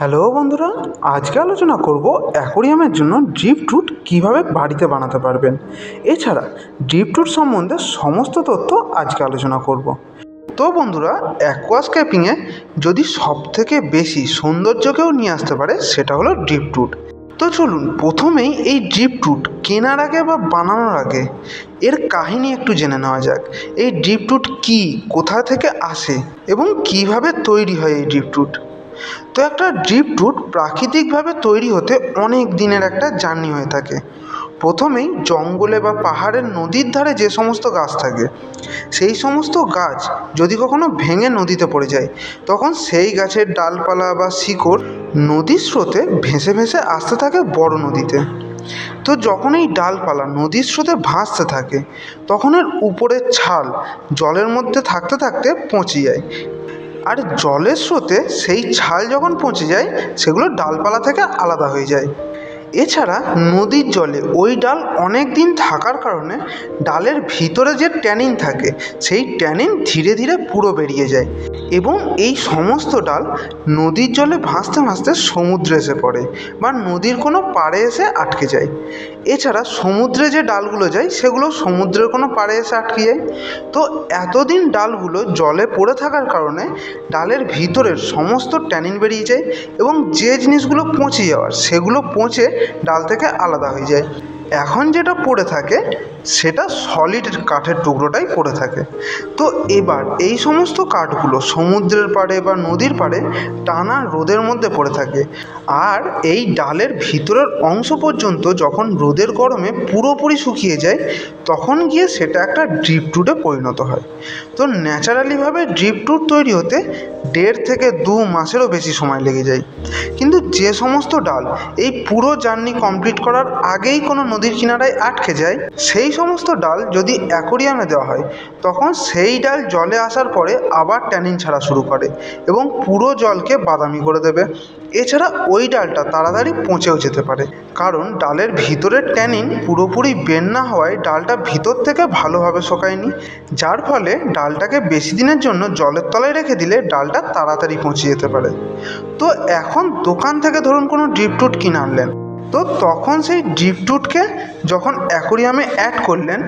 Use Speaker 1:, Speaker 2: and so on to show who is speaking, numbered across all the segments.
Speaker 1: Hello বন্ধুরা, আজকে আলোচনা করব অ্যাকোরিয়ামের জন্য ড্রিপ টুট কীভাবে বাড়িতে বানাতে পারবেন। এছাড়া ড্রিপ টুট সম্বন্ধে সমস্ত তথ্য আজকে আলোচনা করব। তো বন্ধুরা, অ্যাকোয়াস্কেপিংয়ে যদি সবথেকে বেশি সৌন্দর্যকেও নিয়ে আসতে পারে সেটা হলো ড্রিপ টুট। তো চলুন প্রথমেই এই ড্রিপ টুট কেনার আগে বা বানানোর আগে এর কাহিনী একটু জেনে নেওয়া যাক। এই ড্রিপ টুট কী, কোথা থেকে আসে এবং কিভাবে তৈরি হয় এই ড্রিপ টুট। তো একটা ড্রিপ টুট প্রাকৃতিকভাবে তৈরি হতে অনেক দিনের একটা জার্নি হয়ে থাকে। প্রথমেই জঙ্গলে বা পাহাড়ের নদীর ধারে যে সমস্ত গাছ থাকে, সেই সমস্ত গাছ যদি কখনো ভেঙে নদীতে পড়ে যায়, তখন সেই গাছের ডালপালা বা শিকড় নদীর স্রোতে ভেসে ভেসে আসতে থাকে বড় নদীতে। তো যখন এই ডালপালা নদীর স্রোতে ভাসতে থাকে, তখন এর উপরের ছাল জলের মধ্যে থাকতে থাকতে পচে যায়, আর জলের স্রোতে সেই ছাল যখন পচে যায় সেগুলো ডালপালা থেকে আলাদা হয়ে যায়। এছাড়া নদীর জলে ওই ডাল অনেক দিন থাকার কারণে ডালের ভিতরে যে ট্যানিন থাকে সেই ট্যানিন ধীরে ধীরে পুরো বেরিয়ে যায় এবং এই সমস্ত ডাল নদীর জলে ভাসতে ভাসতে সমুদ্রে এসে পড়ে বা নদীর কোনো পাড়ে এসে আটকে যায়। এছাড়া সমুদ্রে যে ডালগুলো যায় সেগুলো সমুদ্রের কোনো পাড়ে এসে আটকে যায়। তো এতদিন ডালগুলো জলে পড়ে থাকার কারণে ডালের ভিতরের সমস্ত ট্যানিন বেরিয়ে যায় এবং যে জিনিসগুলো পচে যাওয়ার সেগুলো পচে ডাল থেকে আলাদা হয়ে যায়। এখন যেটা পড়ে থাকে সেটা সলিড কাঠের টুকরোটাই পড়ে থাকে। তো এবার এই সমস্ত কাঠগুলো সমুদ্রের পাড়ে বা নদীর পাড়ে টানা রোদের মধ্যে পড়ে থাকে, আর এই ডালের ভিতরের অংশ পর্যন্ত যখন রোদের গরমে পুরোপুরি শুকিয়ে যায় তখন গিয়ে সেটা একটা ড্রিপ টুটে পরিণত হয়। তো ন্যাচারালিভাবে ড্রিপ টুট তৈরি হতে 1.5 থেকে 2 মাসেরও বেশি সময় লেগে যায়। কিন্তু যে সমস্ত ডাল এই পুরো জার্নি কমপ্লিট করার আগেই কোনো নদীর কিনারায় আটকে যায়, সেই সমস্ত ডাল যদি অ্যাকোরিয়ামে দেওয়া হয় তখন সেই ডাল জলে আসার পরে আবার ট্যানিন ছাড়া শুরু করে এবং পুরো জলকে বাদামি করে দেবে। এছাড়া ওই ডালটা তাড়াতাড়ি পচেও যেতে পারে, কারণ ডালের ভিতরের ট্যানিন পুরোপুরি বের না হওয়ায় ডালটা ভিতর থেকে ভালোভাবে শোকায়নি, যার ফলে ডালটাকে বেশি দিনের জন্য জলের তলায় রেখে দিলে ডালটা তাড়াতাড়ি পচে যেতে পারে। তো এখন দোকান থেকে ধরুন কোনো ড্রিপ টুট কিনে আনলেন, তো তখন সেই ড্রিপ টুটকে যখন অ্যাকোরিয়ামে অ্যাড করলেন,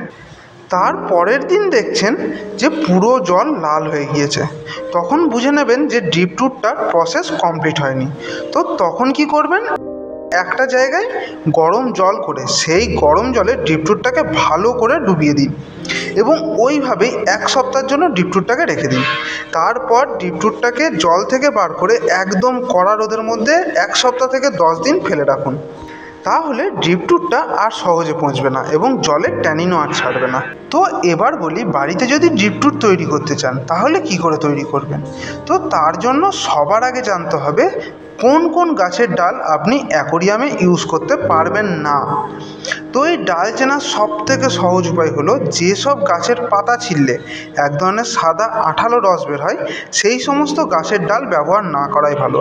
Speaker 1: তার পরের দিন দেখছেন যে পুরো জল লাল হয়ে গিয়েছে, তখন বুঝে নেবেন যে ড্রিপ টুটটার প্রসেস কমপ্লিট হয়নি। তো তখন কি করবেন, একটা জায়গায় গরম জল করে সেই গরম জলে ড্রিপ টুটটাকে ভালো করে ডুবিয়ে দিন এবং ওইভাবেই 1 সপ্তাহের জন্য ড্রিপ টুটটাকে রেখে দিন। তারপর ড্রিপ টুটটাকে জল থেকে বার করে একদম কড়া রোদের মধ্যে 1 সপ্তাহ থেকে 10 দিন ফেলে রাখুন। তাহলে ড্রিপ টুটটা আর সহজে পৌঁছবে না এবং জলের ট্যানিনও আর ছাড়বে না। তো এবার বলি, বাড়িতে যদি ড্রিপ টুট তৈরি করতে চান তাহলে কি করে তৈরি করবেন। তো তার জন্য সবার আগে জানতে হবে কোন কোন গাছের ডাল আপনি অ্যাকোরিয়ামে ইউজ করতে পারবেন না। তো এই ডাল চেনার সবথেকে সহজ উপায় হলো, যেসব গাছের পাতা ছিঁড়লে এক ধরনের সাদা আঠালো রস বের হয় সেই সমস্ত গাছের ডাল ব্যবহার না করাই ভালো।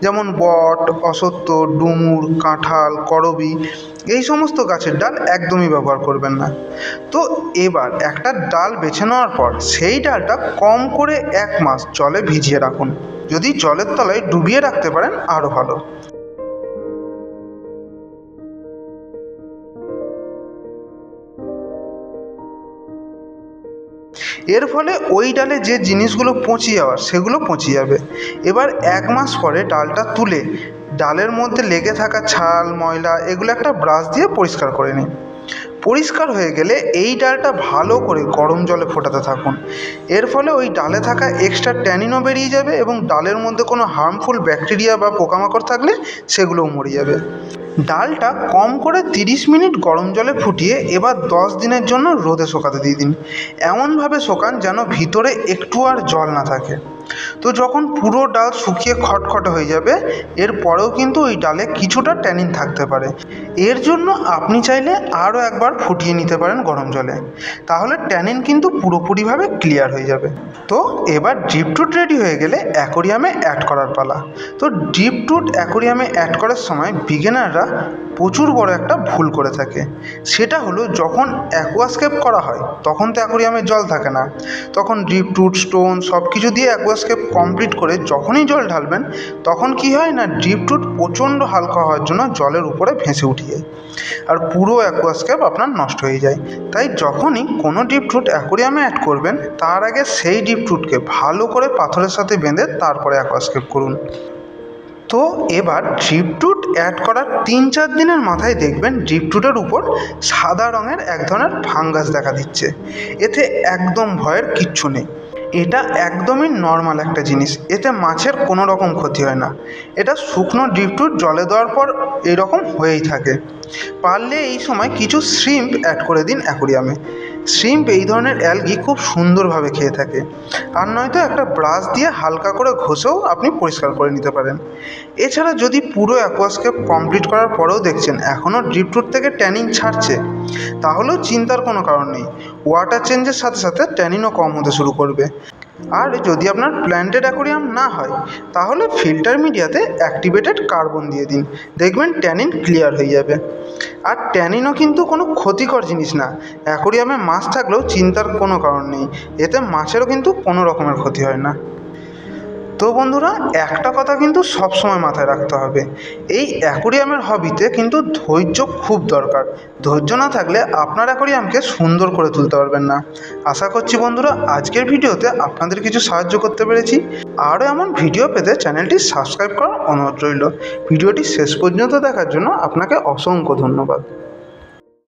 Speaker 1: যেমন বট, অশ্বত্থ, ডুমুর, কাঁঠাল, করবি, এই সমস্ত গাছের ডাল একদমই ব্যবহার করবেন না। তো এবার একটা ডাল বেছে নেওয়ার পর সেই ডালটা কম করে 1 মাস জলে ভিজিয়ে রাখুন। যদি জলের তলায় ডুবিয়ে রাখতে পারেন আরও ভালো। এর ফলে ওই ডালে যে জিনিসগুলো পচে যাওয়ার সেগুলো পচে যাবে। এবার 1 মাস পরে ডালটা তুলে ডালের মধ্যে লেগে থাকা ছাল, ময়লা এগুলো একটা ব্রাশ দিয়ে পরিষ্কার করে নিন। পরিষ্কার হয়ে গেলে এই ডালটা ভালো করে গরম জলে ফোটাতে থাকুন। এর ফলে ওই ডালে থাকা এক্সট্রা ট্যানিনও বেরিয়ে যাবে এবং ডালের মধ্যে কোনো হার্মফুল ব্যাকটেরিয়া বা পোকামাকড় থাকলে সেগুলোও মরে যাবে। ডালটা কম করে 30 মিনিট গরম জলে ফুটিয়ে এবার 10 দিনের জন্য রোদে শুকাতে দিয়ে দিন। এমনভাবে শোকান যেন ভিতরে একটু আর জল না থাকে। তো যখন পুরো ডাল শুকিয়ে খটখটে হয়ে যাবে, এরপরেও কিন্তু ওই ডালে কিছুটা ট্যানিন থাকতে পারে। এর জন্য আপনি চাইলে আরও একবার ফুটিয়ে নিতে পারেন গরম জলে, তাহলে ট্যানিন কিন্তু পুরোপুরিভাবে ক্লিয়ার হয়ে যাবে। তো এবার ড্রিপ টুট রেডি হয়ে গেলে অ্যাকোরিয়ামে অ্যাড করার পালা। তো ড্রিপ টুট অ্যাকোরিয়ামে অ্যাড করার সময় বিগিনাররা প্রচুর বড় একটা ভুল করে থাকে। সেটা হলো যখন অ্যাকোয়াস্কেপ করা হয় তখন তো অ্যাকোরিয়ামে জল থাকে না, তখন ড্রিপটুট স্টোন সব কিছু দিয়ে অ্যাকোয়াস্কেপ কমপ্লিট করে যখনই জল ঢালবেন তখন কি হয় না, ড্রিপটুট প্রচণ্ড হালকা হওয়ার জন্য জলের উপরে ভেসে উঠে যায় আর পুরো অ্যাকোয়াস্কেপ আপনার নষ্ট হয়ে যায়। তাই যখনই কোনো ড্রিপটুট অ্যাকোরিয়ামে অ্যাড করবেন তার আগে সেই ড্রিপটুটকে ভালো করে পাথরের সাথে বেঁধে তারপরে অ্যাকোয়াস্কেপ করুন। তো এবার ড্রিপটুট অ্যাড করার 3-4 দিনের মাথায় দেখবেন ড্রিপটুটের উপর সাদা রঙের এক ধরনের ফাঙ্গাস দেখা দিচ্ছে। এতে একদম ভয়ের কিচ্ছু নেই, এটা একদমই নর্মাল একটা জিনিস, এতে মাছের কোনো রকম ক্ষতি হয় না। এটা শুকনো ড্রিপটুট জলে দেওয়ার পর এরকম হয়েই থাকে। পারলে এই সময় কিছু শ্রিম্প অ্যাড করে দিন অ্যাকোরিয়ামে। শ্রিম্প এই ধরনের অ্যালগি খুব সুন্দরভাবে খেয়ে থাকে, আর নয়তো একটা ব্রাশ দিয়ে হালকা করে ঘষেও আপনি পরিষ্কার করে নিতে পারেন। এছাড়া যদি পুরো অ্যাকোয়াস্কেপ কমপ্লিট করার পরেও দেখছেন এখনও ড্রিপটুট থেকে ট্যানিন ছাড়ছে, তাহলেও চিন্তার কোনো কারণ নেই। ওয়াটার চেঞ্জের সাথে সাথে ট্যানিনও কম হতে শুরু করবে। আর যদি আপনার প্ল্যান্টেড অ্যাকোরিয়াম না হয় তাহলে ফিল্টার মিডিয়াতে অ্যাক্টিভেটেড কার্বন দিয়ে দিন, দেখবেন ট্যানিন ক্লিয়ার হয়ে যাবে। আর ট্যানিনও কিন্তু কোনো ক্ষতিকর জিনিস না, অ্যাকোরিয়ামে মাছ থাকলেও চিন্তার কোনো কারণ নেই, এতে মাছেরও কিন্তু কোনো রকমের ক্ষতি হয় না। তো বন্ধুরা, একটা কথা কিন্তু সবসময় মাথায় রাখতে হবে, এই অ্যাকোরিয়ামের হবিতে কিন্তু ধৈর্য খুব দরকার। ধৈর্য না থাকলে আপনার অ্যাকোরিয়ামকে সুন্দর করে তুলতে পারবেন না। আশা করছি বন্ধুরা আজকের ভিডিওতে আপনাদের কিছু সাহায্য করতে পেরেছি। আরও এমন ভিডিও পেতে চ্যানেলটি সাবস্ক্রাইব করার অনুরোধ রইল। ভিডিওটি শেষ পর্যন্ত দেখার জন্য আপনাকে অসংখ্য ধন্যবাদ।